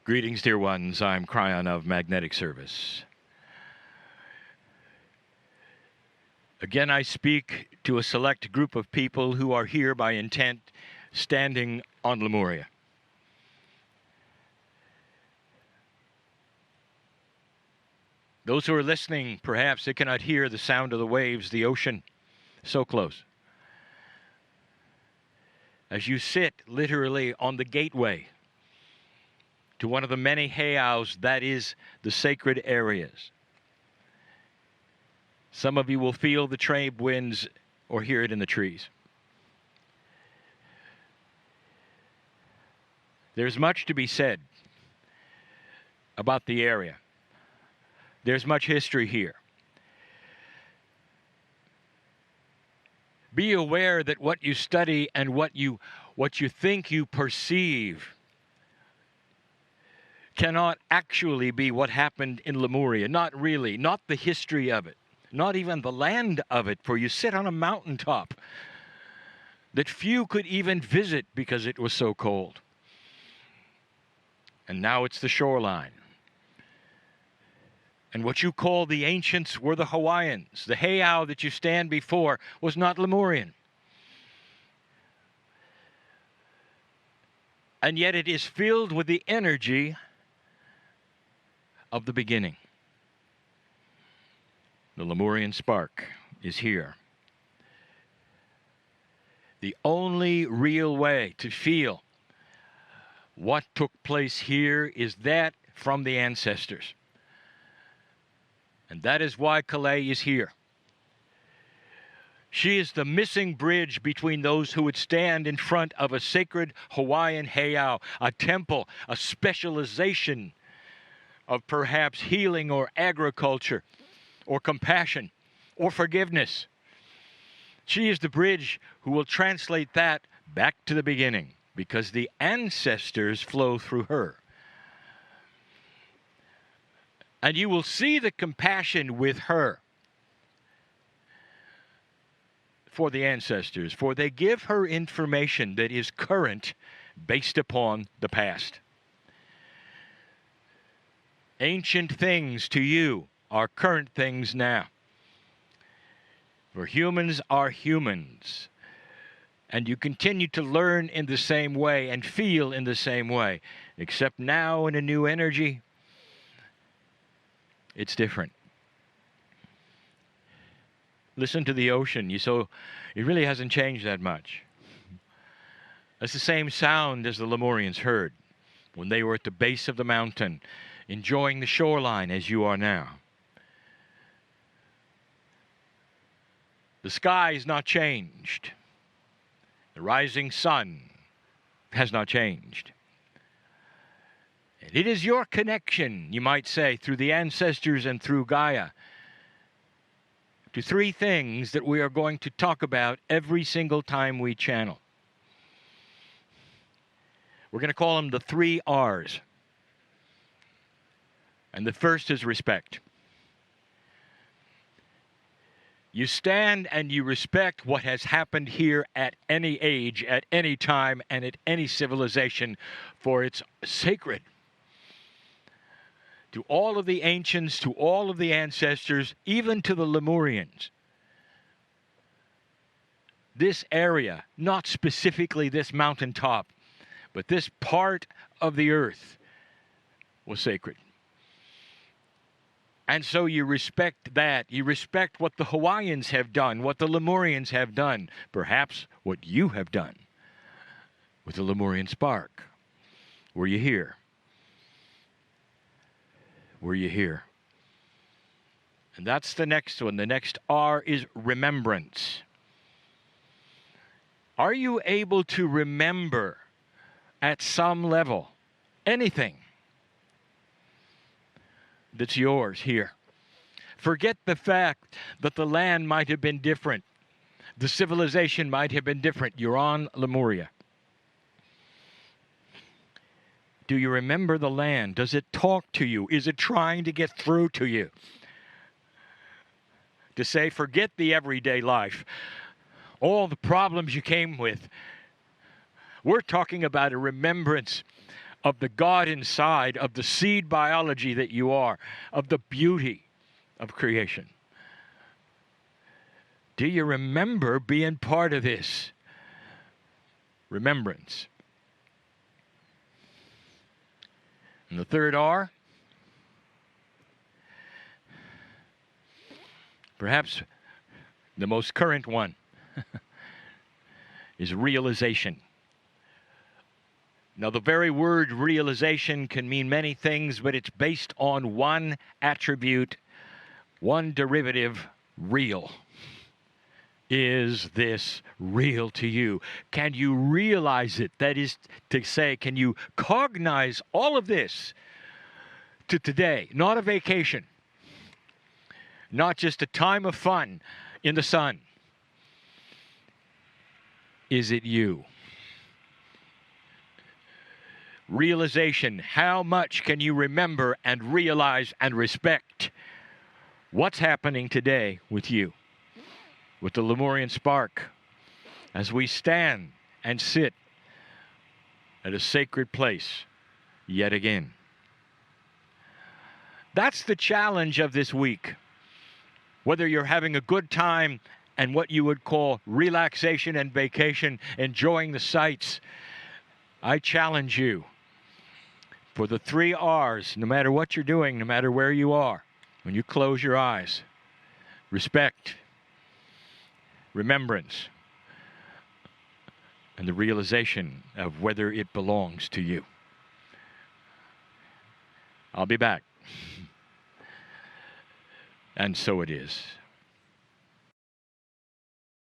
Greetings, dear ones. I'm Kryon of Magnetic Service. Again, I speak to a select group of people who are here by intent, standing on Lemuria. Those who are listening, perhaps they cannot hear the sound of the waves, the ocean, so close. As you sit literally on the gateway to one of the many heiaus that is the sacred areas. Some of you will feel the trade winds or hear it in the trees. There's much to be said about the area. There's much history here. Be aware that what you study and what you think you perceive cannot actually be what happened in Lemuria. Not really. Not the history of it. Not even the land of it. For you sit on a mountaintop that few could even visit because it was so cold. And now it's the shoreline. And what you call the ancients were the Hawaiians. The heiau that you stand before was not Lemurian. And yet it is filled with the energy of the beginning. The Lemurian spark is here. The only real way to feel what took place here is that from the ancestors. And that is why Kalei is here. She is the missing bridge between those who would stand in front of a sacred Hawaiian heiau, a temple, a specialization of perhaps healing or agriculture or compassion or forgiveness. She is the bridge who will translate that back to the beginning because the ancestors flow through her. And you will see the compassion with her for the ancestors, for they give her information that is current based upon the past. Ancient things to you are current things now. For humans are humans. And you continue to learn in the same way and feel in the same way. Except now in a new energy, it's different. Listen to the ocean. It really hasn't changed that much. It's the same sound as the Lemurians heard when they were at the base of the mountain, enjoying the shoreline as you are now. The sky has not changed. The rising sun has not changed. And it is your connection, you might say, through the ancestors and through Gaia, to three things that we are going to talk about every single time we channel. We're going to call them the 3 R's. And the first is respect. You stand and you respect what has happened here at any age, at any time, and at any civilization, for it's sacred. To all of the ancients, to all of the ancestors, even to the Lemurians. This area, not specifically this mountaintop, but this part of the earth was sacred. And so you respect that. You respect what the Hawaiians have done, what the Lemurians have done, perhaps what you have done with the Lemurian spark. Were you here? Were you here? And that's the next one. The next R is remembrance. Are you able to remember at some level anything that's yours here? Forget the fact that the land might have been different. The civilization might have been different. You're on Lemuria. Do you remember the land? Does it talk to you? Is it trying to get through to you? To say, forget the everyday life, all the problems you came with. We're talking about a remembrance of the God inside, of the seed biology that you are, of the beauty of creation? Do you remember being part of this? Remembrance. And the third R, perhaps the most current one, is realization. Now, the very word realization can mean many things, but it's based on one attribute, one derivative: real. Is this real to you? Can you realize it? That is to say, can you cognize all of this to today? Not a vacation, not just a time of fun in the sun. Is it you? Realization. How much can you remember and realize and respect what's happening today with you, with the Lemurian spark, as we stand and sit at a sacred place yet again? That's the challenge of this week. Whether you're having a good time and what you would call relaxation and vacation, enjoying the sights, I challenge you for the 3 R's, no matter what you're doing, no matter where you are, when you close your eyes: respect, remembrance, and the realization of whether it belongs to you. I'll be back. And so it is.